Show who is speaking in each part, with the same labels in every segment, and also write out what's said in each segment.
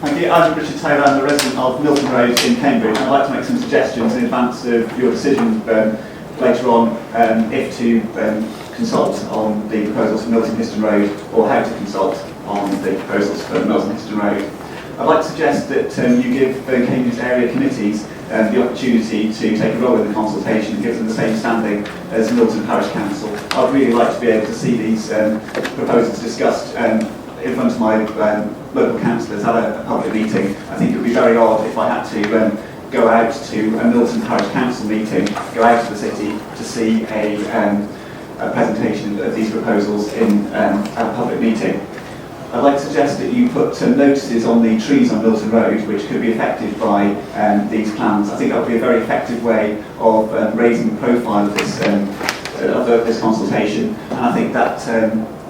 Speaker 1: Thank you. I'm Richard Taylor. I'm the resident of Milton Road in Cambridge. I'd like to make some suggestions in advance of your decision later on if to consult on the proposals for Milton Histon Road or how to consult on the proposals for Milton Histon Road. I'd like to suggest that you give Cambridge area committees the opportunity to take a role in the consultation and give them the same standing as Milton Parish Council. I'd really like to be able to see these proposals discussed in front of my local councillors at a public meeting. I think it would be very odd if I had to go out to a Milton Parish Council meeting, go out to the city to see a presentation of these proposals in a public meeting. I'd like to suggest that you put notices on the trees on Milton Road which could be affected by these plans. I think that would be a very effective way of raising the profile of this consultation, and I think that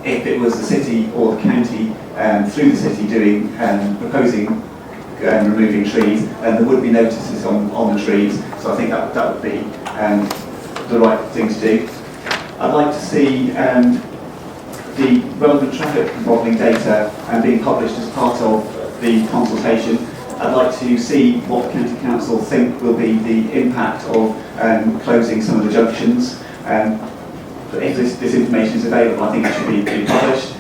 Speaker 1: if it was the city or the county through the city doing proposing removing trees, then there would be notices on the trees. So I think that would be the right thing to do. I'd like to see the relevant traffic modelling data being published as part of the consultation. I'd like to see what the County Council think will be the impact of closing some of the junctions. If this information is available, I think it should be published.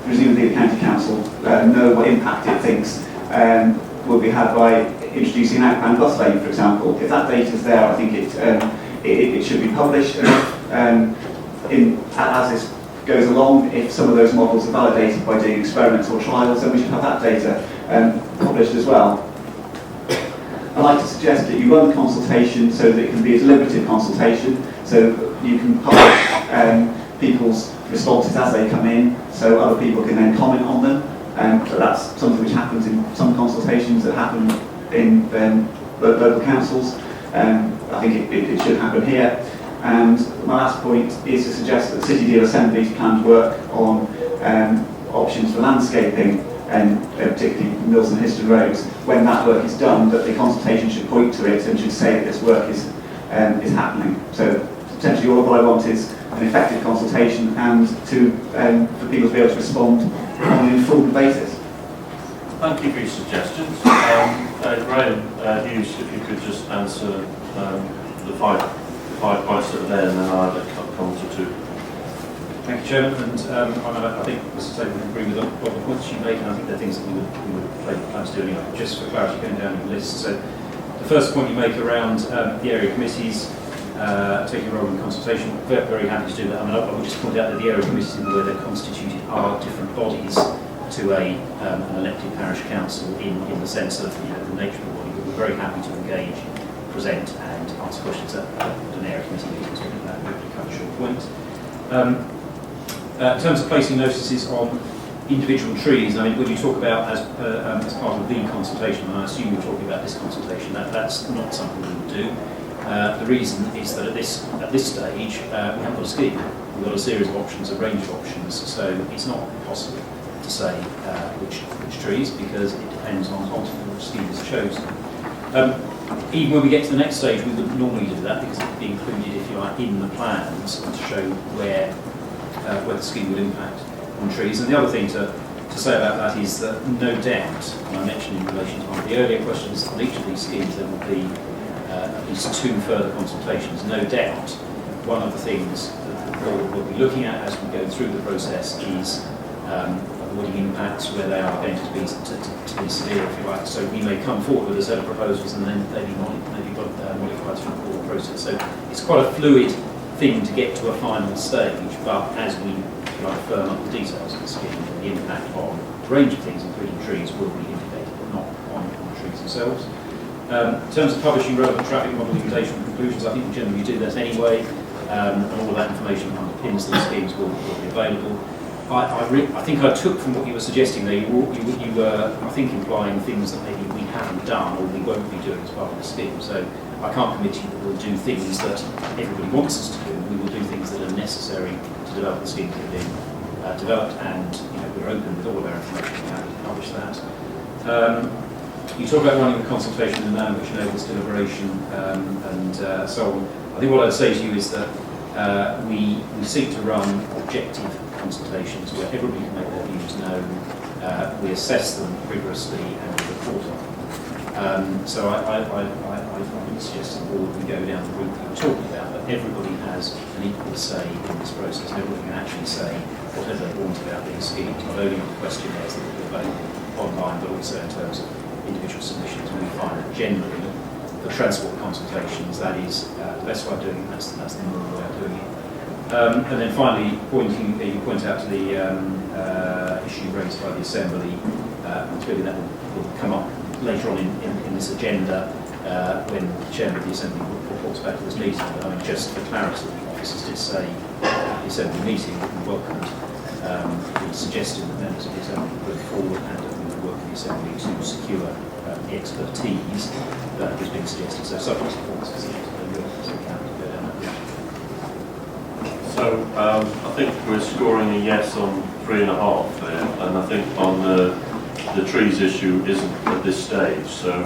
Speaker 1: Presumably the County Council know what impact it thinks will be had by introducing an outbound bus lane, for example. If that data is there, I think it should be published. As this goes along, if some of those models are validated by doing experiments or trials, then we should have that data published as well. I'd like to suggest that you run the consultation so that it can be a deliberative consultation, so you can publish people's responses as they come in, so other people can then comment on them. But that's something which happens in some consultations that happen in local councils. I think it should happen here. And my last point is to suggest that the City Deal Assembly's planned work on options for landscaping, and particularly Milton and Histon roads, when that work is done, that the consultation should point to it and should say that this work is happening. So potentially all I want is an effective consultation and for people to be able to respond on an informed basis.
Speaker 2: Thank you for your suggestions. Graham Hughes, if you could just answer the five points that are there, and then I'll have a comment or two.
Speaker 3: Thank you, Chairman. And I think Mr. Taylor would agree with a lot of the points you made, and I think they're things that we would plan to do. Just for clarity, going down the list. So the first point you make around the area committees taking a role in consultation, very, very happy to do that. I would just point out that the area committees in the way they're constituted are different bodies to an elected parish council in the sense of the nature of the body. But we're very happy to engage, present and answer questions at an area committee meeting, so we'll cut a short point. In terms of placing notices on individual trees, I mean, when you talk about as part of the consultation, and I assume you're talking about this consultation, that's not something we would do. The reason is that at this stage we haven't got a scheme. We've got a series of options, a range of options, so it's not possible to say which trees, because it depends on ultimately which scheme is chosen. Even when we get to the next stage, we would normally do that because it would be included, if you like, in the plans to show where the scheme would impact on trees. And the other thing to say about that is that no doubt, and I mentioned in relation to one of the earlier questions, on each of these schemes there will be at least 2 further consultations. No doubt, one of the things that the board will be looking at as we go through the process is avoiding impacts where they are going to be severe, if you like. So we may come forward with a set of proposals and then they be modified through the board process. So it's quite a fluid thing to get to a final stage, but as we firm up the details of the scheme, the impact on a range of things, including trees, will be indicated, but not on the trees themselves. In terms of publishing relevant traffic modelling data and conclusions, I think we generally do that anyway, and all of that information underpins these schemes will be available. I think I took from what you were suggesting there, you were, I think, implying things that maybe we haven't done or we won't be doing as part of the scheme. So I can't commit to you that we'll do things that everybody wants us to do. We will do things that are necessary to develop the schemes that are being developed, and we're open with all of our information. We're happy to publish that. You talk about running the consultation in a manner which enables deliberation and so on. I think what I'd say to you is that we seek to run objective consultations where everybody can make their views known we assess them rigorously and we report on them. So I would suggest to the board we go down the route that we're talking about, but everybody has an equal say in this process. Everybody can actually say whatever they want about these schemes, not only on the questionnaires that will be available online, but also in terms of individual submissions. And we find that generally, for transport consultations, that is the best way of doing it, that's the normal way of doing it. And then finally, you point out to the issue raised by the Assembly, clearly that will come up later on in this agenda when the Chairman of the Assembly reports back to this meeting. But I mean, just for clarity, the officers did say at the Assembly meeting that we welcomed the suggestion that members of the Assembly put forward and that we would work with the Assembly to secure the expertise that was being suggested. So subject to performance decisions, we can go down that route.
Speaker 2: So I think we're scoring a yes on 3.5 there, and I think on the trees issue isn't at this stage, so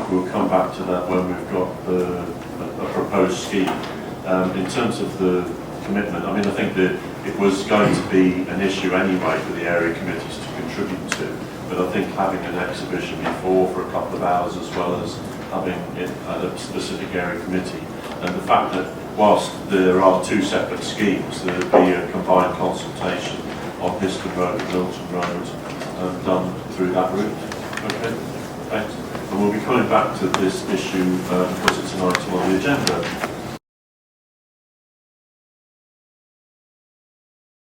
Speaker 2: we'll come back to that when we've got a proposed scheme. In terms of the commitment, I mean, I think that it was going to be an issue anyway for the area committees to contribute to, but I think having an exhibition before for a couple of hours as well as having it at a specific area committee, and the fact that whilst there are two separate schemes, there would be a combined consultation on Histon Road and Milton Road done through that route. Okay, thanks. And we'll be coming back to this issue because it's an item on the agenda.